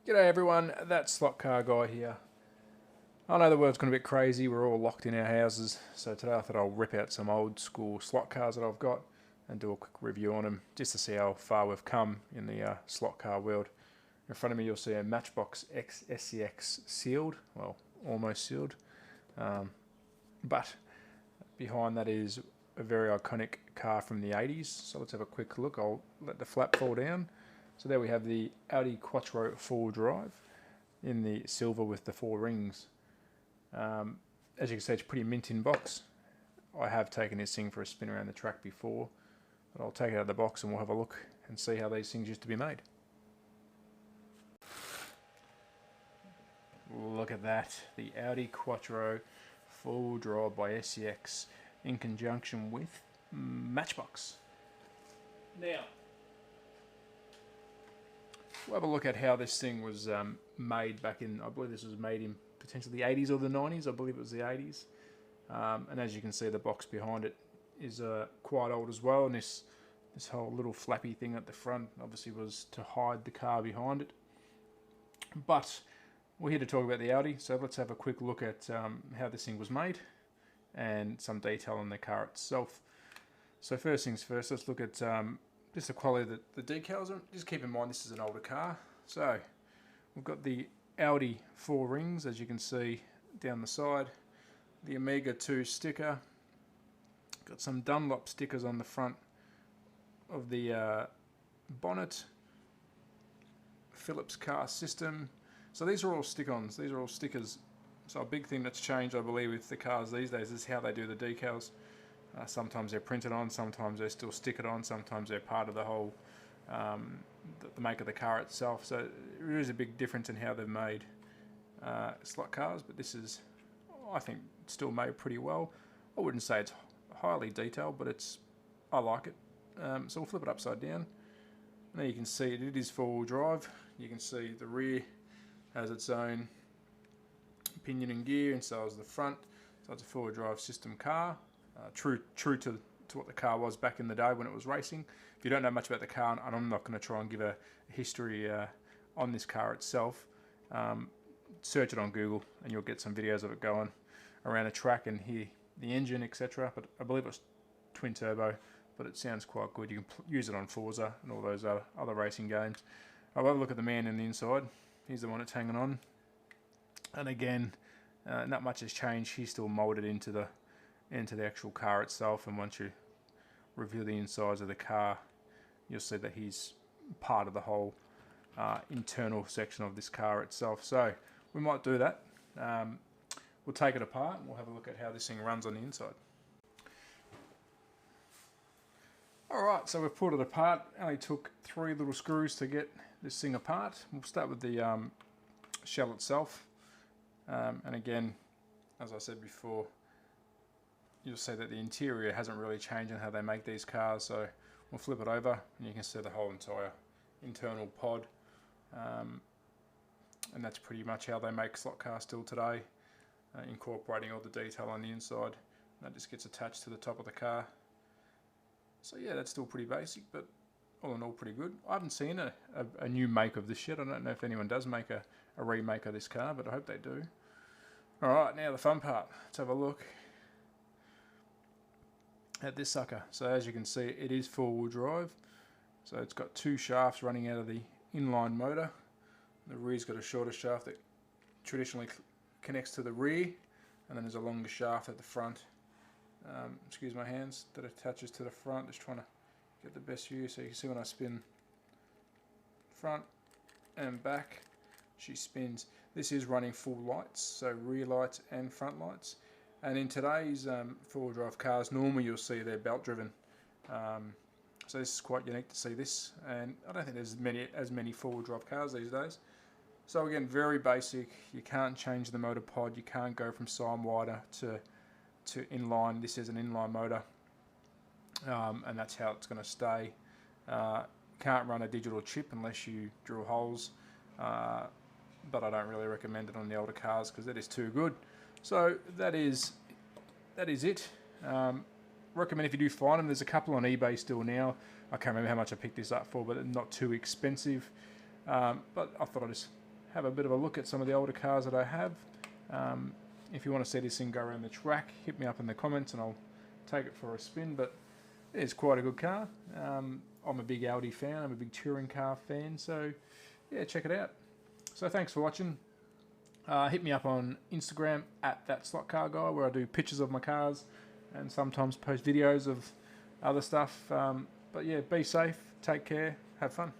G'day everyone, that slot car guy here. I know the world's gone a bit crazy, we're all locked in our houses, so today I thought I'll rip out some old school slot cars that I've got and do a quick review on them, just to see how far we've come in the slot car world. In front of me you'll see a Matchbox X SCX sealed, well, almost sealed, but behind that is a very iconic car from the 80s, so let's have a quick look. I'll let the flap fall down. So there we have the Audi Quattro 4-wheel drive in the silver with the 4 rings. As you can see, it's a pretty mint in box. I have taken this thing for a spin around the track before, but I'll take it out of the box and we'll have a look and see how these things used to be made. Look at that, the Audi Quattro 4-wheel drive by SCX in conjunction with Matchbox. Now, we'll have a look at how this thing was made back in, I believe this was made in potentially the 80s or the 90s, I believe it was the 80s. And as you can see, the box behind it is quite old as well, and this whole little flappy thing at the front obviously was to hide the car behind it. But we're here to talk about the Audi, so let's have a quick look at how this thing was made and some detail on the car itself. So first things first, let's look at just the quality of the decals. Just keep in mind this is an older car. So we've got the Audi 4 rings, as you can see down the side. The Omega 2 sticker. Got some Dunlop stickers on the front of the bonnet. Phillips car system. So these are all stick-ons. These are all stickers. So a big thing that's changed, I believe, with the cars these days is how they do the decals. Sometimes they're printed on, sometimes they're still stickered on, sometimes they're part of the whole, the make of the car itself. So there is a big difference in how they've made slot cars, but this is, I think, still made pretty well. I wouldn't say it's highly detailed, but I like it. So we'll flip it upside down. Now you can see it is 4-wheel drive. You can see the rear has its own pinion and gear, and so is the front. So it's a 4-wheel drive system car. True to what the car was back in the day when it was racing. If you don't know much about the car, and I'm not going to try and give a history on this car itself, search it on Google and you'll get some videos of it going around the track and hear the engine, etc. But I believe it's twin turbo, but it sounds quite good. You can use it on Forza and all those other racing games. I'll have a look at the man in the inside. He's the one that's hanging on, and again, not much has changed. He's still moulded into the actual car itself, and once you review the insides of the car, you'll see that he's part of the whole internal section of this car itself. So we might do that. We'll take it apart and we'll have a look at how this thing runs on the inside. Alright, so we've pulled it apart. It only took 3 little screws to get this thing apart. We'll start with the shell itself. And again, as I said before, you'll see that the interior hasn't really changed in how they make these cars. So we'll flip it over and you can see the whole entire internal pod. And that's pretty much how they make slot cars still today, incorporating all the detail on the inside. That just gets attached to the top of the car. So yeah, that's still pretty basic, but all in all pretty good. I haven't seen a new make of this yet. I don't know if anyone does make a remake of this car, but I hope they do. Alright, now the fun part. Let's have a look at this sucker. So as you can see, it is 4-wheel drive. So it's got 2 shafts running out of the inline motor. The rear's got a shorter shaft that traditionally connects to the rear, and then there's a longer shaft at the front. Excuse my hands, that attaches to the front. Just trying to get the best view. So you can see when I spin front and back, she spins. This is running full lights, so rear lights and front lights. And in today's 4-wheel drive cars, normally you'll see they're belt driven. So this is quite unique to see this, and I don't think there's as many 4-wheel drive cars these days. So again, very basic. You can't change the motor pod. You can't go from sine wider to inline. This is an inline motor, and that's how it's going to stay. Can't run a digital chip unless you drill holes, but I don't really recommend it on the older cars because that is too good. So that is it. Recommend if you do find them. There's a couple on eBay still now. I can't remember how much I picked this up for, but not too expensive. But I thought I'd just have a bit of a look at some of the older cars that I have. If you want to see this thing go around the track, hit me up in the comments and I'll take it for a spin. But it's quite a good car. I'm a big Audi fan. I'm a big touring car fan. So yeah, check it out. So thanks for watching. Hit me up on Instagram at @ThatSlotCarGuy, where I do pictures of my cars and sometimes post videos of other stuff. But yeah, be safe, take care, have fun.